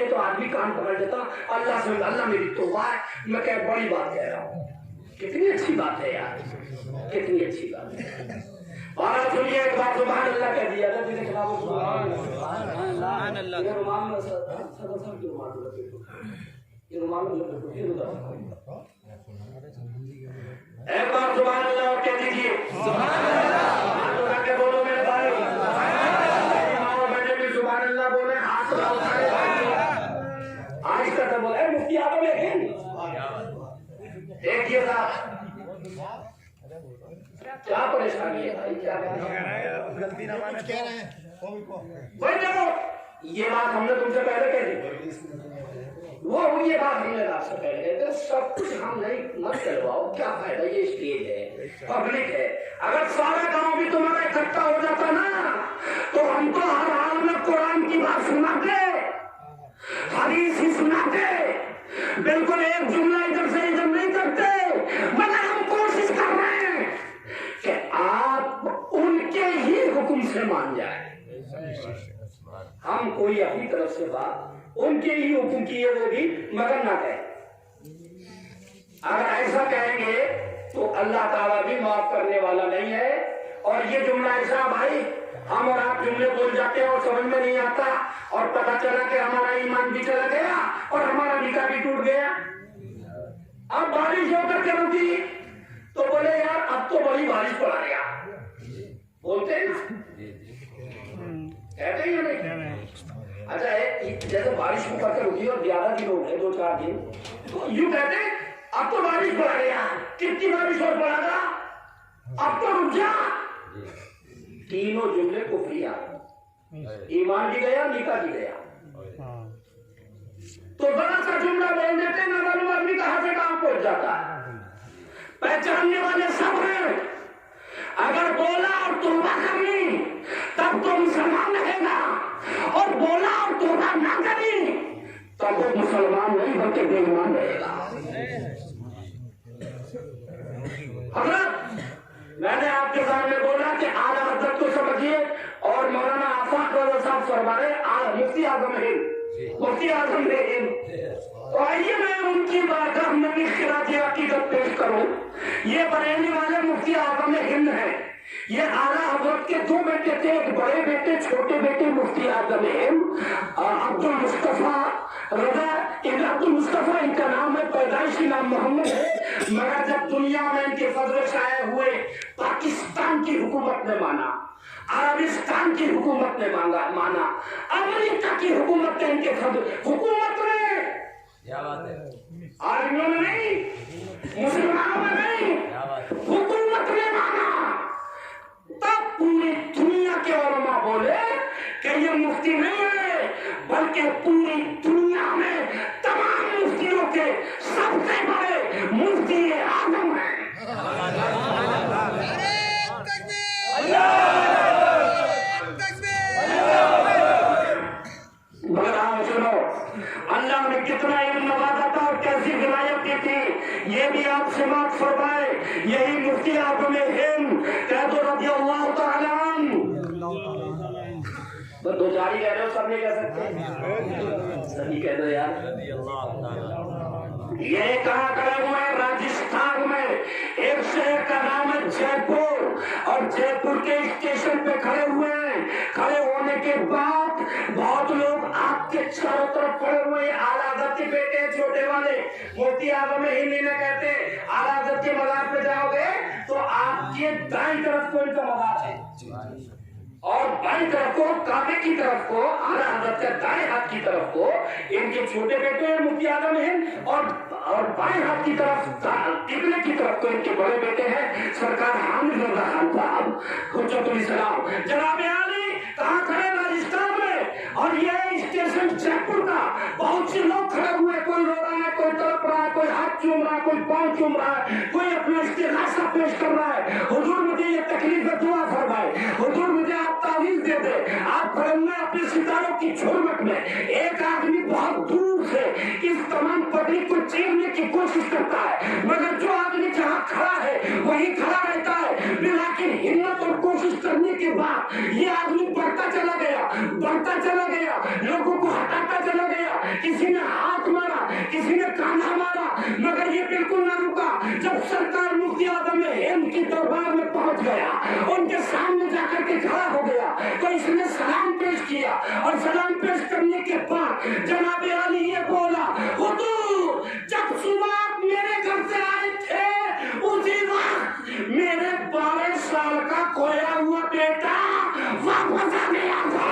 होते तो आदमी कान पकड़ देता, अल्लाह से अल्लाह मेरी तौबा है, मैं क्या बड़ी बात कह रहा हूँ। कितनी अच्छी बात है यार, कितनी अच्छी बात है। और सुनिए एक बात, सुभान अल्लाह कह दिया था मेरे खिलाफ, सुभान अल्लाह। ये रुमाल में सब एक बार सुभान अल्लाह कह दीजिए, सुभान अल्लाह के बोलो मेरे भाई, मैंने भी सुभान अल्लाह बोले, हाथ आज का तो बोले मुफ्ती आदम लेकिन एक ये था, क्या परेशानी है भाई, क्या गलती ना माने कह रहे हैं भाई। देखो ये बात हमने तुमसे पहले कह दी, वो ये बात हमने आपसे पहले कह दी, सब कुछ हम नहीं मत करवाओ, क्या फायदा, ये स्टेज है, पब्लिक है। अगर सारा गांव भी तुम्हारा इकट्ठा हो जाता ना, तो हम तो हर हाल में कुरान की बात सुनाते, हदीस ही सुनाते, बिल्कुल एक जुमला इधर से इधर नहीं करते, मगर हम कोशिश कर रहे हैं कि आप उनके ही हुक्म से मान जाए। हम कोई अपनी तरफ से बात, उनके ही हुक्म की है वो भी, मगर ना कहे। अगर ऐसा कहेंगे तो अल्लाह ताला भी माफ करने वाला नहीं है। और ये जुमला ऐसा भाई, हम और आप जुमले बोल जाते हैं और समझ में नहीं आता, और पता चला कि हमारा ईमान भी चला गया और हमारा निकाह भी टूट गया। अब बारिश होकर के रुकी तो बोले यार अब तो बड़ी बारिश पड़ा गया, बोलते हैं ना, कहते हैं नहीं। अच्छा जैसे बारिश को करके रुकी और ज्यादा दिन हो गए, 2-4 दिन, तो यूं कहते हैं अब तो बारिश पड़ा गया, कितनी बारिश और पड़ागा, अब तो रुक जा। तीनों जुमले कुफरिया, ईमान भी गया, निकाह भी गया। तो बड़ा सा जुमला बोल देते ना, मालूम आदमी कहां से कहां पहुंच जाता है। पहचानने वाले सब हैं, अगर बोला और तौबा कर ली तब तो मुसलमान रहेगा, और बोला और तौबा ना करी तब वो मुसलमान नहीं बल्कि बेईमान रहेगा। मैंने आपके सामने बोला कि आला हज़रत को समझिए, और मौलाना आफाक रज़ा साहब फरमाए मुफ्ती आज़म हिंद, मुफ्ती आज़म हिंद। तो आइए मैं उनकी बारगाह में भी खिराज अकीदत पेश करूं। ये बरेली वाले मुफ्ती आज़म हिंद हैं। ये आला हज़रत के 2 बेटे थे, एक बड़े बेटे, छोटे बेटे मुफ्ती आज़म हिंद अब्दुल मुस्तफा रज़ा इब्न अब्दुल मुस्तफा इनका नाम है, पैदाइशी नाम मोहम्मद है, मगर जब दुनिया में इनके फजल शाये हुए, पाकिस्तान की हुकूमत ने माना, अरबिस्तान की हुकूमत ने माना, अमेरिका की हुकूमत ने इनके फजल, हुकूमत ने, क्या बात है, आर्मियों में नहीं, मुसलमानों में नहीं, हुकूमत ने माना। तब पूरी दुनिया के उलमा बोले कि ये मुफ्ती नहीं है, बल्कि पूरी दुनिया में तमाम मुफ्तियों के सबसे बड़े मुफ्ती आज़म हैं। मगर सुनो, अल्लाह ने कितना इल्म नवाजा था और कैसी विलायत दी थी, ये भी आप समाप्त फरमाए। यही मुफ्ती आज़म हिंद कह दो रज़ी अल्लाह तआला अन्हु, बस 2-4 ही कह रहे हो, सब नहीं कह सकते, सभी कह दो यार। ये कहाँ खड़े हुए हैं? राजस्थान में एक शहर का नाम है जयपुर, और जयपुर के स्टेशन पे खड़े हुए हैं। खड़े होने के बाद बहुत लोग आपके चारों तरफ खड़े हुए हैं। आला हज़रत के बेटे छोटे वाले मुफ्ती आज़म हिंद ने कहते हैं आला हज़रत के मज़ार पे जाओगे तो आपके दाईं तरफ को इनका मज़ार है, और बाईं तरफ को, काबे की तरफ को, आला हज़रत के दाएं हाथ की तरफ को इनके छोटे बेटे हैं मुफ्ती आज़म हिंद, और बाएं हाथ की तरफ, किबले की तरफ को इनके बड़े बेटे हैं सरकार हामिद रज़ा खान साहब हुज्जतुल इस्लाम जनाब आली। कहाँ खड़े? राजस्थान में। और ये स्टेशन जयपुर का, बहुत से लोग खड़े हुए, कोई रो रहा है, कोई तड़प रहा है, कोई हाथ चूम रहा है, कोई पाँव चूम रहा है, कोई अपना इस्तिग़ासा पेश कर रहा है। हुजूर मुझे ये तकलीफ है, दुआ फरमाए, हुजूर मुझे आप तावीज़ दे दे। आप फरमाए अपने सितारों की झुरमट में एक आदमी बहुत दूर से इस तमाम पब्लिक को चीरने की कोशिश करता है, मगर जो आदमी जहाँ खड़ा है वहीं खड़ा रहता है। लेकिन हिम्मत और कोशिश करने के बाद ये आदमी बढ़ता चला गया, बढ़ता चला गया, लोगों को हटाता चला गया, पहुंच गया, उनके सामने जाकर के खड़ा हो गया तो इसने सलाम पेश किया और सलाम पेश करने के बाद जनाब अली ये बोला, हुजूर जब सुबह मेरे घर से आए थे उसी वक्त मेरे 12 साल का खोया हुआ बेटा वापस आ गया था।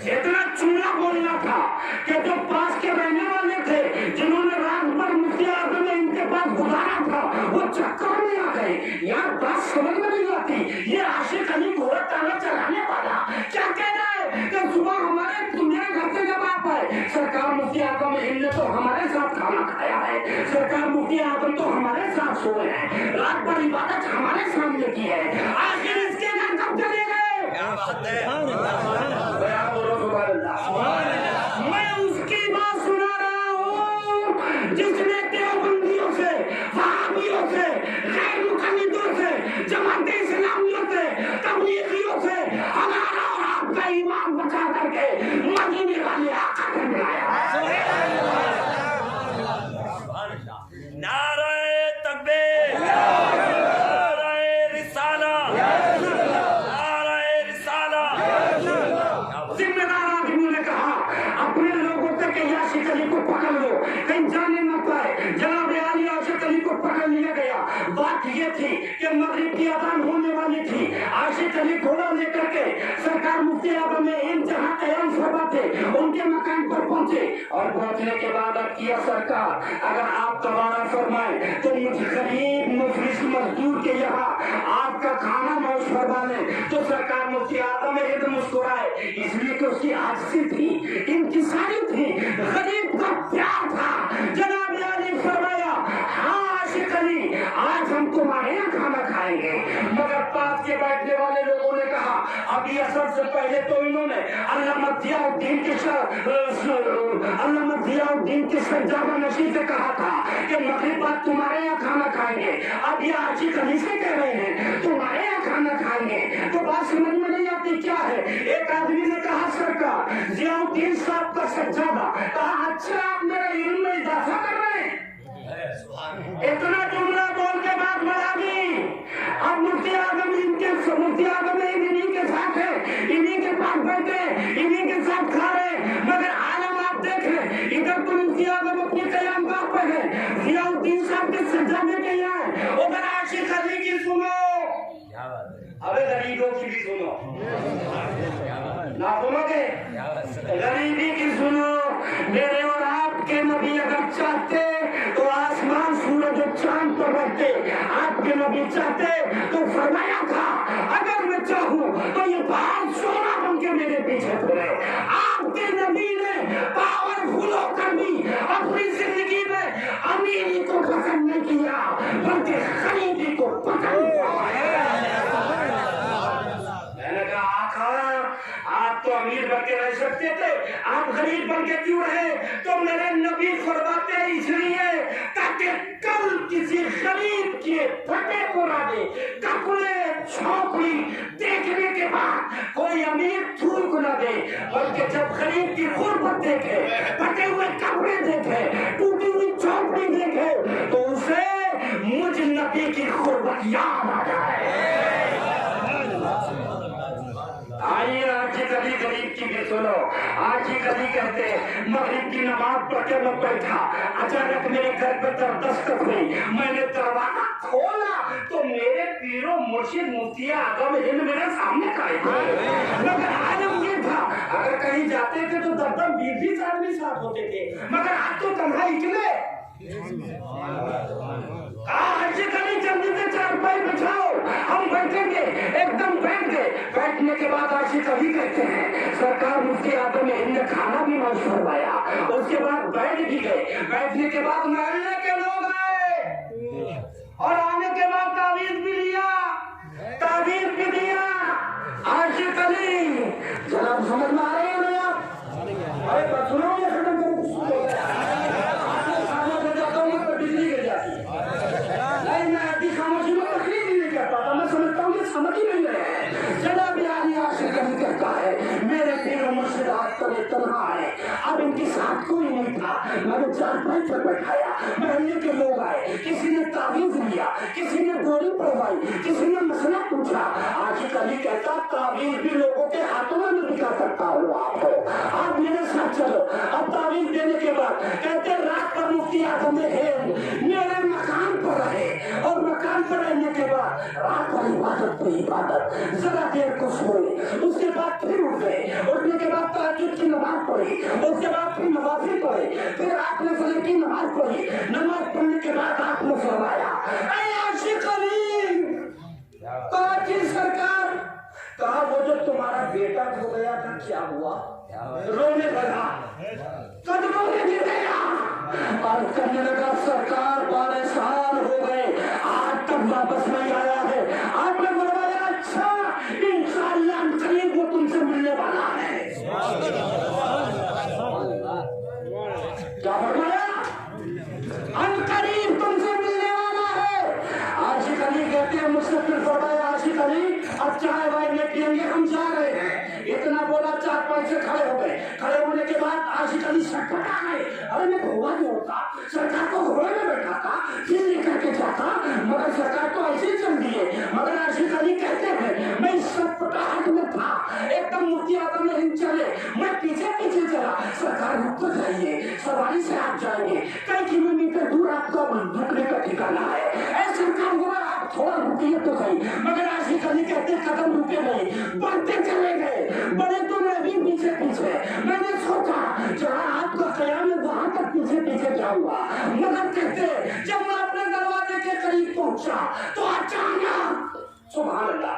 इतना चूल्हा बोलना था कि जो पास के रहने वाले थे जिन्होंने रात भर मुफ्ती आजम में इनके पास गुजारा था वो चक्कर में आ गए। यार बात समझ में नहीं आती, ये आशिक अली घोड़ा ताला चलाने वाला क्या कह रहा है कि सुबह हमारे मेरे घर से जब आप आए सरकार मुफ्ती आजम ने तो हमारे साथ खाना खाया है, सरकार मुफ्ती आजम तो हमारे साथ सोए हैं, रात भर इबादत हमारे सामने की है, आखिर इसके घर कब चले गए? मैं उसकी बात सुना रहा हूँ जिसने देवबंदियों से, वहाबियों से, गैर मुकल्लिदों से, जमात इस्लामियों से, तबलीगियों से हमारा और आपका ईमान बचा करके मदीने वाले आका ने बुलाया है। नारे तकबीर, नारे रिसाला, नारे रिसाला। जिम्मेदार आदमियों ने कहा अपने लोगों से कि आशिक अली को पकड़ लो कहीं जाने न पाए। जनाब अली आशिक अली को पकड़ लिया गया। बात ये थी कि मगरिब की अजान होने वाली थी, आशिक अली घोड़ा लेकर के सरकार मुफ्ती आजम में इन जहां कयाम फरमा थे उनके मकान पर पहुंचे और पहुंचने के बाद अब किया सरकार अगर आप दोबारा फरमाए तो मुझ गरीब मुफलिस मजदूर के यहाँ आपका खाना नौश फरमा लें। तो सरकार मुफ्ती आजम में मुस्कुराए इसलिए कि उसकी आजिज़ी थी, इंकिसारी थी, गरीब का प्यार था। जनाब अली फरमाया हाँ आशिक अली आज हम तुम्हारे यहाँ खाना खाएंगे। मगर पास के बैठने वाले लोगों ने कहा अभी असर से पहले तो इन्होंने अल्लामा ज़ियाउद्दीन के सज्जादा नशीं से कहा था कि मगरिब बाद तुम्हारे यहाँ खाना खाएंगे, अब ये आशिक अली से कह रहे हैं तुम्हारे यहाँ खाना खाएंगे। तो बात समझ में नहीं आती क्या है। एक आदमी ने कहा सरकार ज़ियाउद्दीन साहब का सज्जादा, कहा अच्छा आप मेरे इल्म में इजाफा कर रहे हैं। इतना जुमला बोल के बात बढ़ा दी। अब मुफ्ती आजम इन्हीं के साथ है, इन्हीं के पास बैठे, इन्हीं के साथ खा रहे, मगर आलम आप देख रहे इधर तो मुफ्ती आजम अपनी कयामगाह पर है, ज़ियाउद्दीन साहब के सज्जादे के यहाँ है, उधर आशिक अली की सुनो, अबे गरीबों की भी सुनो, ना सुनोगे गरीबी की सुनो। मेरे और आपके नबी अगर चाहते तो आसमान सूरज और चांद पर रहते, आपके नबी चाहते तो फरमाया था अगर मैं चाहूं तो ये बाहर सोना बन के मेरे पीछे फिरे। आपके नबी ने पावरफुल होकर भी अपनी जिंदगी में अमीरी को पसंद नहीं किया बल्कि गरीबी को पसंद किया। मैंने कहा आप तो अमीर बन के रह सकते थे, आप गरीब बन के क्यों रहे? तो मेरे नबी फरमाते इसलिए ताकि कल किसी गरीब के फटे पुराने कपड़े झोपड़ी देखने के बाद कोई अमीर थूक न दे, बल्कि जब गरीब की गुर्बत देखे, फटे हुए कपड़े देखे, टूटी हुई झोपड़ी देखे तो उसे मुझ नबी की गुर्बत याद आ जाए। आइए आशिक अली गरीब की भी सुनो। आशिक अली कहते मगरिब की नमाज पढ़ के मैं बैठा, अचानक मेरे घर पे दस्तक हुई, मैंने दरवाजा खोला तो मेरे पीरो मुर्शिद मुफ्ती आजम हिंद मेरे सामने खड़े थे। मगर आलम ये था अगर कहीं जाते थे तो 10-20 आदमी साथ होते थे, मगर आज तो तन्हा निकले। आशिक अली जल्दी से चारपाई बिछाओ हम बैठेंगे। एकदम बैठ गए। बैठने के बाद आशिक अली कहते हैं सरकार मुफ्ती आजम ने खाना भी नौश फरमाया, उसके बाद बैठ भी गए। बैठने के बाद महल्ले के लोग आए और आने के बाद तावीज़ भी लिया, तावीज़ भी दिया। आशिक अली जनाब समझ में आ रहे हैं ना आप? अरे बस सुनो ये खत्म करो बिजली गिर जाती है। नहीं मैं अभी खामोशी में तकलीफ नहीं कर पाता, मैं समझता हूँ ये समझ ही नहीं रहे। जनाब अली आशिक अली कहता है मेरे पीर मुर्शिद आज तले तन्हा है, अब इनके साथ कोई नहीं था, मैंने चारपाई पर बैठाया, महल्ले के लोग आए, किसी ने ताबीज लिया, किसी ने गोली पड़वाई, किसी ने मसला पूछा। आशिक अली कहता ताबीज भी लोगों के हाथों में दिखा सकता हूँ आप मेरे साथ चलो। अब ताबीज देने के बाद कहते रात पर मुफ्ती आजम मेरे मकान पर रहे, और मकान पर रहने के बाद रात भर इबादत पे इबादत, जरा देर को सोए, उसके बाद फिर उठ गए, उठने के बाद तहज्जुद की नमाज पढ़ी, उसके बाद फिर नवाज़ी पढ़ी, फिर आपने फजर की नमाज पढ़ी, नमाज पढ़ने के बाद आपने फरमाया ऐ आशिक अली, कहा सरकार, कहा वो जो तुम्हारा बेटा खो गया था क्या हुआ? रोने लगा, कदमों में गिर गया और कहने लगा सरकार 12 साल हो गए आज तक वापस नहीं आया है। आपने फरमाया अच्छा इंशाअल्लाह करीब वो तुमसे मिलने वाला है। क्या फरमाया? अनकरीब तुमसे मिलने वाला है। आशिक अली कहते हैं मुझसे फिर फरमाया आशिक अली अब चाय वाय नहीं पियेंगे, हम जा रहे हैं। इतना बोला चारपाई से खड़े हो गए, खड़े होने के बाद आशिक अली शटपट आ गए, अरे मैं घोड़ा नहीं होता, सरकार को घोड़े में बैठा था फिर लेकर के जाता, मगर सरकार तो ऐसे ही चल दिए। मगर आशिक अली कहते हैं मैं शटपटाहट में था, एकदम मुफ्ती आजम में हिंद चले, मैं पीछे पीछे चला, सरकार रुक तो जाइए, सवारी से आप जाएंगे, कई किलोमीटर दूर आपका रुकने का ठिकाना है, ऐसे सरकार हुआ आप थोड़ा रुकिए तो सही। मगर आशिक अली कहते कदम रुके नहीं, बढ़ते चले गए, बड़े तो मैं भी पीछे पीछे। मैंने सोचा जहाँ आपका कयाम है वहां तक पीछे पीछे जाऊंगा, मगर कहते जब मैं अपने दरवाजे के करीब पहुंचा तो अचानक सुभान अल्लाह,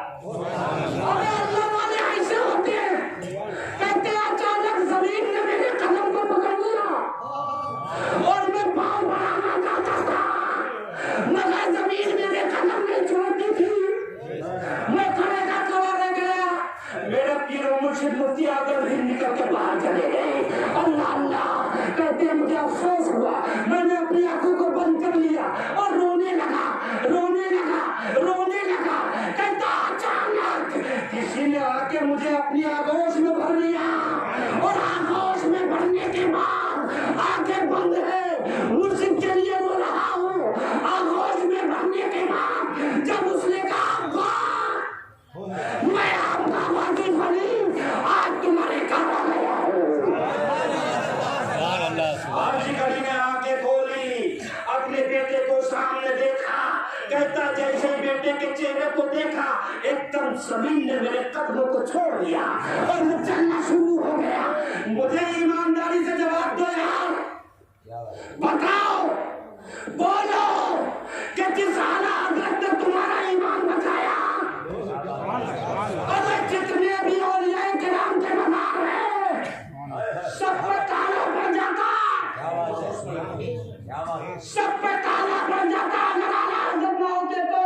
अरे अल्लाह वाले ऐसे होते हैं, कहते अचानक जमीन ने मेरे कदम को पकड़ लिया और मैं पाँव बढ़ाना चाहता था, मगर जमीन मेरे कदम नहीं छोड़ती थी, मैं खड़े का खड़ा रह गया। मेरा पीर मुर्शिद मुफ्ती आजम हिंद निकल के बाहर चले गए। अल्लाह अल्लाह कहते मुझे अफसोस हुआ, मैंने अपनी आंखों को बंद कर लिया और रोने लगा, रोने लगा, रोने लगा। कहता अचानक किसी ने आके मुझे अपनी आगोश में भर लिया और आगोश में भरने के बाद आंखें बंद है, मुर्शिद के लिए रो रहा हूँ। आगोश में भरने के बाद जब उसने कहा मैं आपका वाजिब अली आज तुम्हारे घर आ गया हूँ। आशिक अली ने आंखें खोली, अपने बेटे को सामने देखा, कहता जैसे बेटे के चेहरे को देखा एकदम जमीन ने मेरे कदमों को छोड़ दिया और मैं चलना शुरू हो गया। मुझे ईमानदारी से जवाब दो यार, बताओ बोलो कि किस आला हज़रत ने तुम्हारा ईमान बचाया? अरे जितने भी औलिया किराम के मज़ार हैं सब पे ताला पड़ जाता, सब पे ताला पड़ जाता। अगर आला हज़रत ना होते तो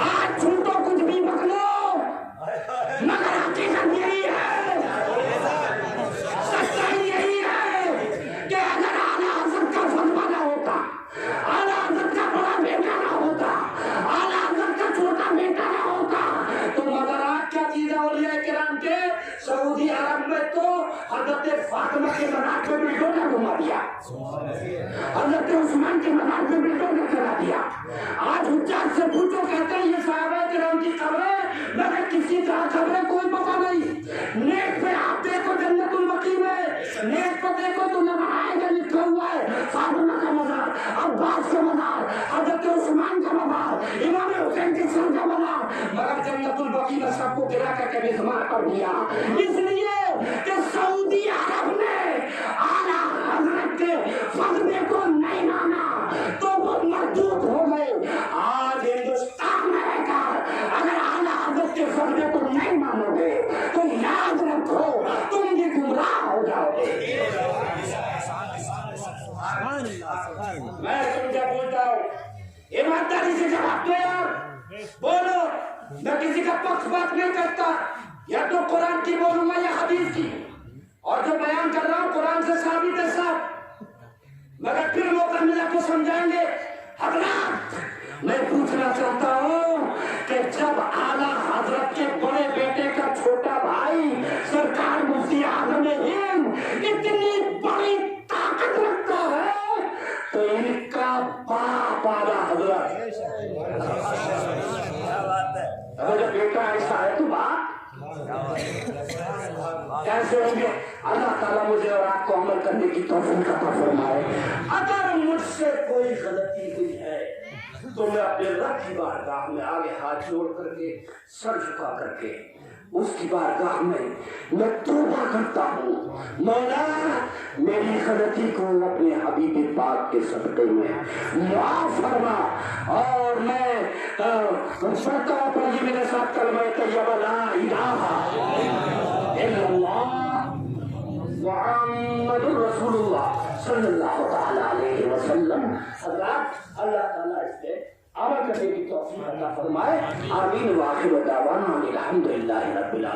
आज छूटो कुछ भी बक लो, मगर हकीकत यही है, सच्चाई यही है कि अगर आला हज़रत का फतवा ना होता, आला हज़रत का बड़ा बेटा ना होता, आला हज़रत का छोटा बेटा ना होता, तो मज़ारात क्या चीज़ है औलिया किराम के? सऊदी अरब में तो हज़रत फातिमा के मज़ार पे बिल्डोजर घुमा दिया, हज़रत उस्मान के मज़ार पे बिल्डोजर चला दिया। आज हुज्जाज से पूछो, कहते हैं ये सहाबा किराम की कब्रें, मगर किसी का कब्रें कोई पता नहीं। नेट पे आप देखो जन्नतुल बकी में, नेट पे देखो तो नमाज़ लिखा हुआ है फातिमा का मज़ार, अब्बास का मज़ार, हज़रत उस्मान का मज़ार, इमाम हुसैन के सर का मज़ार, मगर जन्नतुल बकी में सबको गिरा करके बेशुमार कर दिया, इसलिए कि सऊदी अरब ने आला हज़रत के फतवे को नहीं माना तो वो मरदूद हो गए। आज हिंदुस्तान में रहकर अगर आला हज़रत के फतवे को नहीं मानोगे तो याद रखो तुम भी गुमराह हो जाओगे। मैं तुमसे पूछता हूँ, ईमानदारी से जवाब दो यार, बोलो। मैं किसी का पक्षपात नहीं करता, या तो कुरान की बोलूंगा या हदीस की, और जो बयान कर रहा हूँ कुरान से साबित है साहब, मगर फिर मौका मिला तो समझाएंगे। हज़रत मैं पूछना चाहता हूँ कि जब आला हज़रत के बड़े बेटे का छोटा भाई सरकार मुफ्ती आज़म हिंद इतनी बड़ी اگر جب بیٹا ایسا ہے تو بات کیسے ہوں گے؟ اللہ تعالیٰ مجھے اور آپ کو عمل کرنے کی توفیق عطا فرمائے۔ اگر مجھ سے کوئی غلطی ہوئی ہے تو میں اپنے رب کی بارگاہ میں آگے ہاتھ جوڑ کر کے سر جھکا کر کے اس کی بارگاہ میں توبہ کرتا ہوں، مولا میری غلطی کو اپنے حبیب پاک کے صدقے میں معاف فرما، اور میں پڑھتا ہوں پڑھیے میرے ساتھ کلمہ طیبہ لا الہ الا اللہ محمد رسول اللہ صلی اللہ تعالی علیہ وسلم۔ حضرات اللہ تعالیٰ اس پہ عمل کرنے کی توفیق عطا فرمائے، آمین۔ وآخر دعوانا الحمدللہ رب العالمین۔